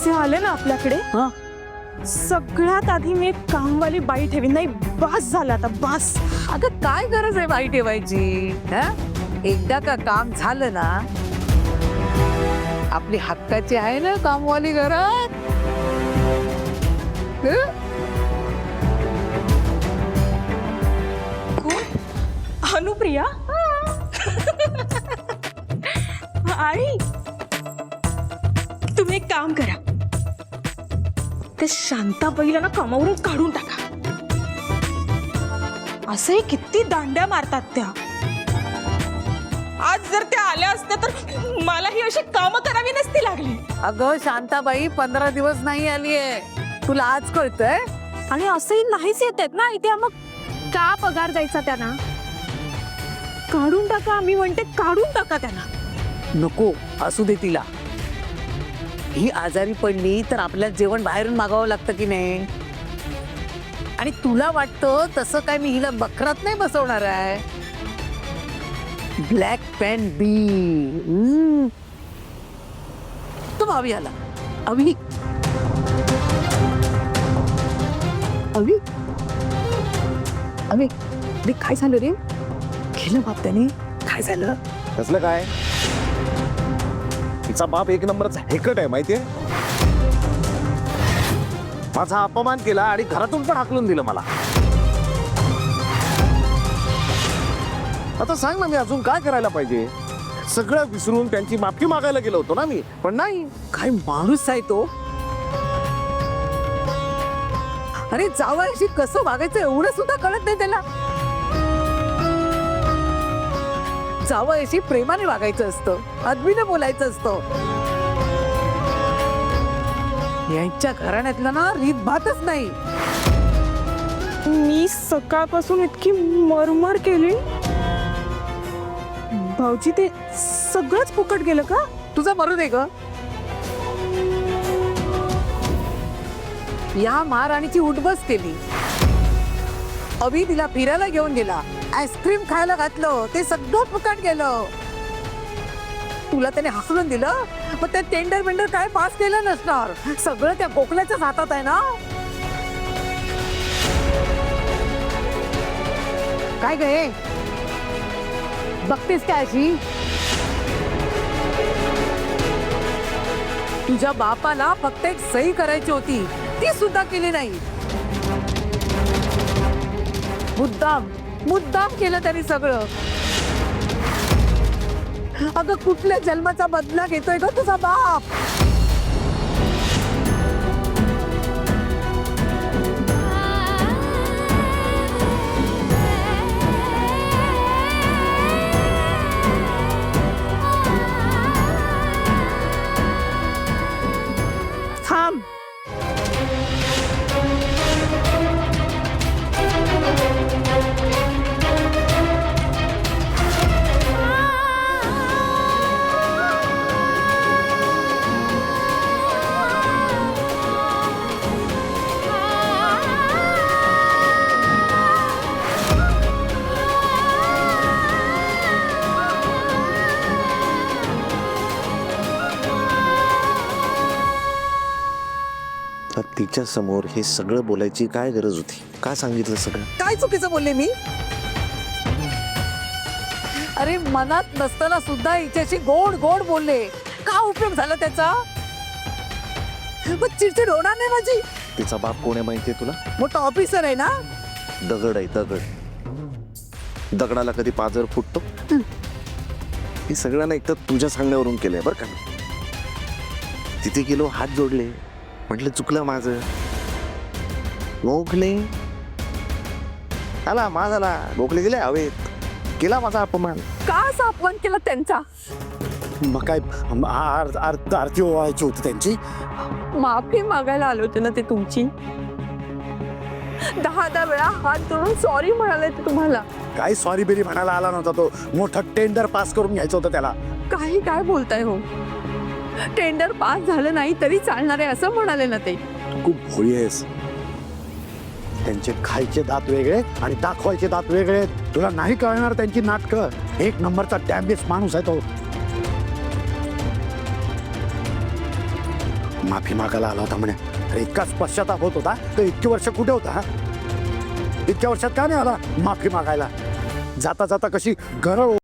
पैसे आले ना आपल्याकडे, सगळ्यात आधी मी एक कामवाली बाई ठेवी. नाही, बस झालं आता, बस. अगं काय गरज आहे बाई ठेवायची? एकदा का काम झालं ना, आपली हक्काची आहे ना कामवाली घरात. अनुप्रिया. आणि तुम्ही एक काम करा, ते शांताबाईला ना कामावरून काढून टाका. असंही किती दांड्या मारतात त्या. आज जर त्या आल्या असत्या तर मलाही अशी कामं करावी नसती लागली. अगं शांताबाई 15 दिवस नाही आलीये, तुला आज कळतंय? आणि असंही नाहीच येत आहेत ना इथे, मग का पगार द्यायचा त्यांना? काढून टाका, मी म्हणते काढून टाका त्यांना. नको, असू दे तिला. ही आजारी पडली तर आपल्याला जेवण बाहेरून मागावं लागतं की नाही? आणि तुला वाटतं तसं काय मी हिला बकरात नाही बसवणार आहे? ब्लॅक पॅन बी. तो अवी आला. अवी अवी अवी अरे काय झालं रे? गेलं बाप त्याने. काय झालं? कसलं काय? तिचा बाप एक नंबरचा हेकट आहे माहितीये. माझा अपमान केला आणि घरातून पण हाकलून दिलं मला. आता सांग ना, मी अजून काय करायला पाहिजे? सगळं विसरून त्यांची माफी मागायला गेलो होतो ना मी, पण नाही. काय माणूस आहे तो? अरे जावयाशी कसं वागायचं एवढं सुद्धा कळत नाही त्याला. जावयाशी प्रेमाने वागायचं असतं, अदबीने बोलायचं असतं. यांच्या घराण्यातलं ना रीतभातच नाही. मी सकाळपासून इतकी मरमर केली. भाऊजी, ते सगळंच फुकट गेलं का? तुझं मरू दे ग. या महाराणीची उठबस केली. अभि तिला फिरायला घेऊन गेला, आईस्क्रीम खायला घातलं, ते सगळं फुकट गेलं. तुला त्याने हाकलून दिलं, मग त्या टेंडर बेंडर काय पास केलं नसणार. सगळं त्या गोखल्याच्याच हातात आहे ना. काय गे बघतेस काय अशी? तुझ्या बापाला फक्त एक सही करायची होती, ती सुद्धा केली नाही. मुद्दाम मुद्दाम केलं त्यांनी सगळं. अगं कुठल्या जन्माचा बदला घेतोय ग तुझा बाप? थांब. तिच्या समोर हे सगळं बोलायची काय गरज होती? काय सांगितलं सगळं? काय चुकीचं बोलले मी? अरे मनात नसताना सुद्धा हिच्याशी गोड गोड बोलले. का उपयोग झाला त्याचा? मग चिडचिड होणार नाही माझी. तिचा बाप कोण आहे माहितीये तुला? मोठा ऑफिसर आहे ना. दगड आहे, दगड. दगडाला कधी पाजर फुटतो? हे सगळ्यांना एकतर तुझ्या सांगण्यावरून केलंय बरं का. तिथे गेलो, हात जोडले, म्हटलं चुकलं माझं. गोखले आला माझाला, गोखले गेले हवेत, केला माझा अपमान. का असा अपमान केला त्यांचा? मग काय आरती ओवायची होती त्यांची. माफी मागायला आले होते ना ते तुमची. 10 वेळा हात जोडून सॉरी म्हणाले ते तुम्हाला. काही सॉरी बिरी म्हणायला आला नव्हता तो. मोठं टेंडर पास करून घ्यायचं होतं त्याला. काही काय बोलताय हो? टेंडर पास झालं नाही तरी चालणार आहे असं म्हणाले ना ते. तू खूप भोळी आहेस. त्यांचे खायचे दात वेगळे आणि दाखवायचे दात वेगळे. तुला नाही कळणार त्यांची नाटकं. एक नंबरचा डॅमेज माणूस आहे तो. माफी मागायला आला होता म्हणे. अरे इतकाच पश्चाताप होत होता तर इतकी वर्ष कुठे होता हा? इतक्या वर्षात का नाही आला माफी मागायला? जाता जाता कशी गरळ